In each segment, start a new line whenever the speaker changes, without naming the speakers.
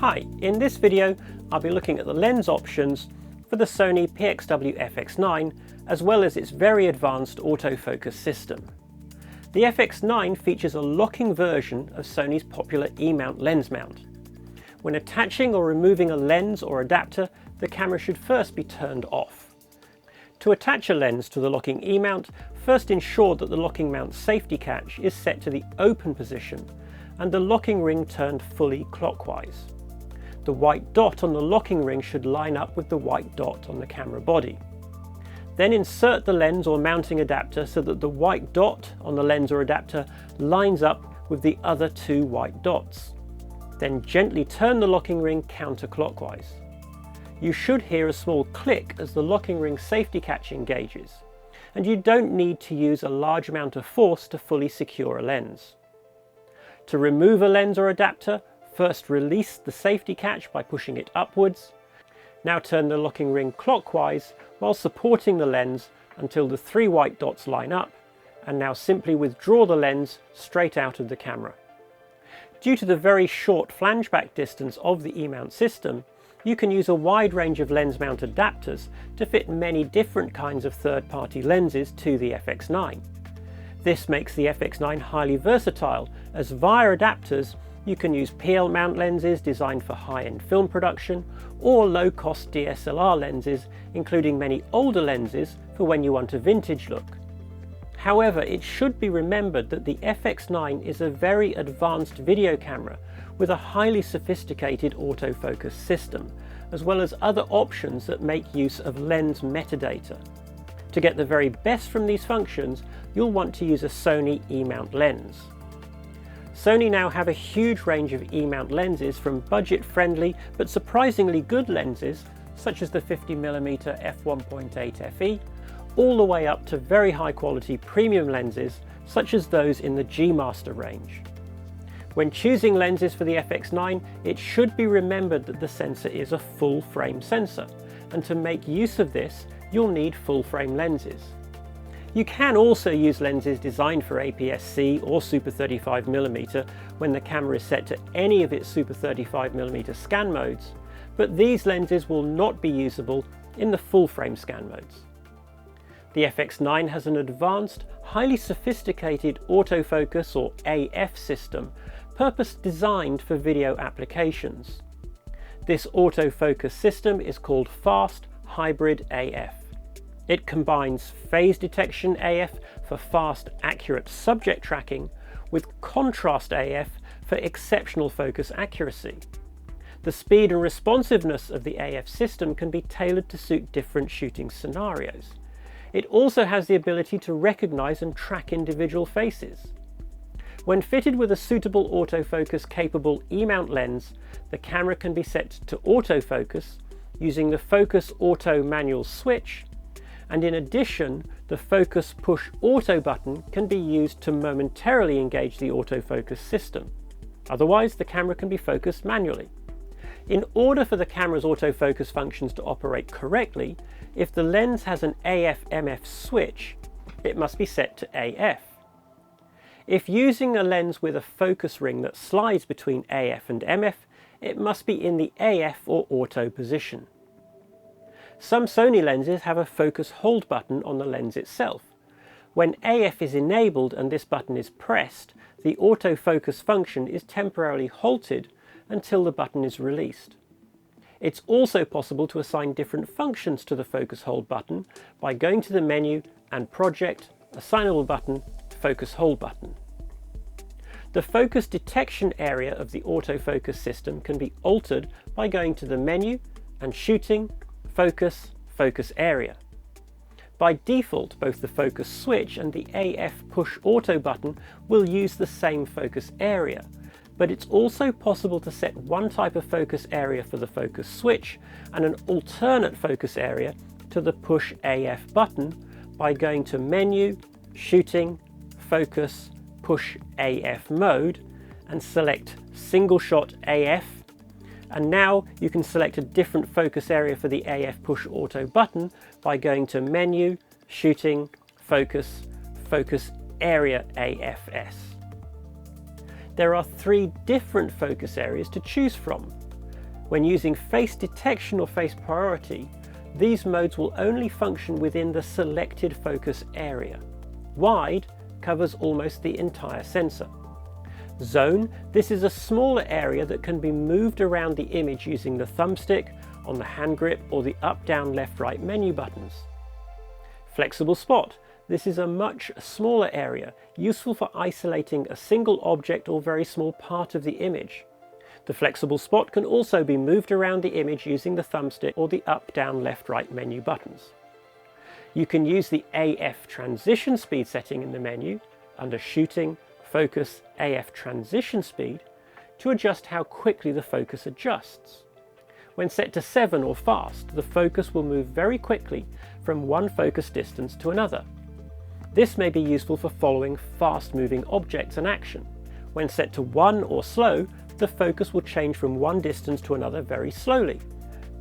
Hi, in this video I'll be looking at the lens options for the Sony PXW FX9 as well as its very advanced autofocus system. The FX9 features a locking version of Sony's popular E-mount lens mount. When attaching or removing a lens or adapter, the camera should first be turned off. To attach a lens to the locking E-mount, first ensure that the locking mount safety catch is set to the open position and the locking ring turned fully clockwise. The white dot on the locking ring should line up with the white dot on the camera body. Then insert the lens or mounting adapter so that the white dot on the lens or adapter lines up with the other two white dots. Then gently turn the locking ring counterclockwise. You should hear a small click as the locking ring safety catch engages, and you don't need to use a large amount of force to fully secure a lens. To remove a lens or adapter, first release the safety catch by pushing it upwards. Now turn the locking ring clockwise while supporting the lens until the three white dots line up, and now simply withdraw the lens straight out of the camera. Due to the very short flange back distance of the E-mount system, you can use a wide range of lens mount adapters to fit many different kinds of third-party lenses to the FX9. This makes the FX9 highly versatile, as via adapters you can use PL mount lenses designed for high-end film production, or low-cost DSLR lenses, including many older lenses for when you want a vintage look. However, it should be remembered that the FX9 is a very advanced video camera with a highly sophisticated autofocus system, as well as other options that make use of lens metadata. To get the very best from these functions, you'll want to use a Sony E-mount lens. Sony now have a huge range of E-mount lenses, from budget-friendly but surprisingly good lenses such as the 50mm f1.8 FE, all the way up to very high-quality premium lenses such as those in the G Master range. When choosing lenses for the FX9, it should be remembered that the sensor is a full-frame sensor, and to make use of this, you'll need full-frame lenses. You can also use lenses designed for APS-C or Super 35mm when the camera is set to any of its Super 35mm scan modes, but these lenses will not be usable in the full-frame scan modes. The FX9 has an advanced, highly sophisticated autofocus or AF system, purpose-designed for video applications. This autofocus system is called Fast Hybrid AF. It combines phase detection AF for fast, accurate subject tracking with contrast AF for exceptional focus accuracy. The speed and responsiveness of the AF system can be tailored to suit different shooting scenarios. It also has the ability to recognize and track individual faces. When fitted with a suitable autofocus capable E-mount lens, the camera can be set to autofocus using the Focus Auto manual switch, and in addition, the Focus Push Auto button can be used to momentarily engage the autofocus system. Otherwise, the camera can be focused manually. In order for the camera's autofocus functions to operate correctly, if the lens has an AF-MF switch, it must be set to AF. If using a lens with a focus ring that slides between AF and MF, it must be in the AF or auto position. Some Sony lenses have a focus hold button on the lens itself. When AF is enabled and this button is pressed, the autofocus function is temporarily halted until the button is released. It's also possible to assign different functions to the focus hold button by going to the menu and Project, Assignable Button, Focus Hold button. The focus detection area of the autofocus system can be altered by going to the menu and Shooting, Focus, Focus Area. By default, both the focus switch and the AF Push Auto button will use the same focus area, but it's also possible to set one type of focus area for the focus switch and an alternate focus area to the Push AF button by going to Menu, Shooting, Focus, Push AF mode and select Single Shot AF, and now you can select a different focus area for the AF Push Auto button by going to Menu, Shooting, Focus, Focus Area AFS. There are three different focus areas to choose from. When using face detection or face priority, these modes will only function within the selected focus area. Wide covers almost the entire sensor. Zone, this is a smaller area that can be moved around the image using the thumbstick, on the hand grip, or the up, down, left, right menu buttons. Flexible spot, this is a much smaller area, useful for isolating a single object or very small part of the image. The flexible spot can also be moved around the image using the thumbstick or the up, down, left, right menu buttons. You can use the AF transition speed setting in the menu under Shooting, Focus, AF transition speed to adjust how quickly the focus adjusts. When set to 7 or fast, the focus will move very quickly from one focus distance to another. This may be useful for following fast-moving objects and action. When set to 1 or slow, the focus will change from one distance to another very slowly.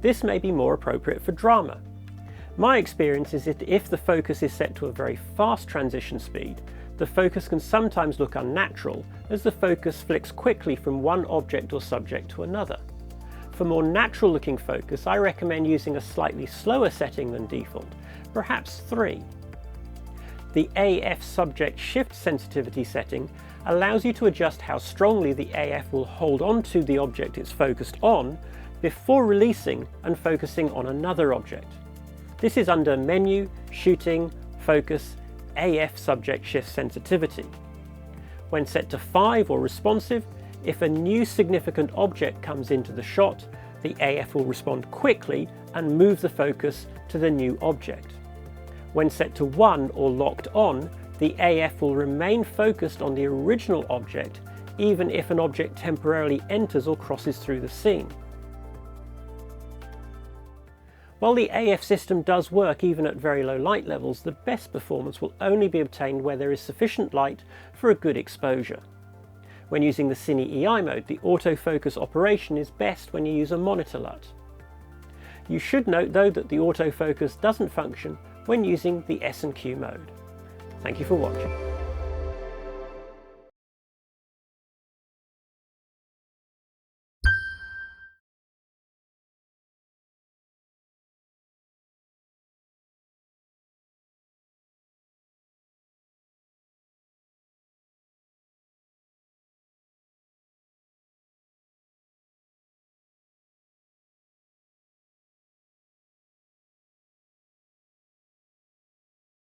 This may be more appropriate for drama. My experience is that if the focus is set to a very fast transition speed, the focus can sometimes look unnatural as the focus flicks quickly from one object or subject to another. For more natural looking focus, I recommend using a slightly slower setting than default, perhaps 3. The AF subject shift sensitivity setting allows you to adjust how strongly the AF will hold on to the object it's focused on before releasing and focusing on another object. This is under Menu, Shooting, Focus, AF subject shift sensitivity. When set to 5 or responsive, if a new significant object comes into the shot, the AF will respond quickly and move the focus to the new object. When set to 1 or locked on, the AF will remain focused on the original object even if an object temporarily enters or crosses through the scene. While the AF system does work even at very low light levels, the best performance will only be obtained where there is sufficient light for a good exposure. When using the Cine EI mode, the autofocus operation is best when you use a monitor LUT. You should note though that the autofocus doesn't function when using the S&Q mode. Thank you for watching.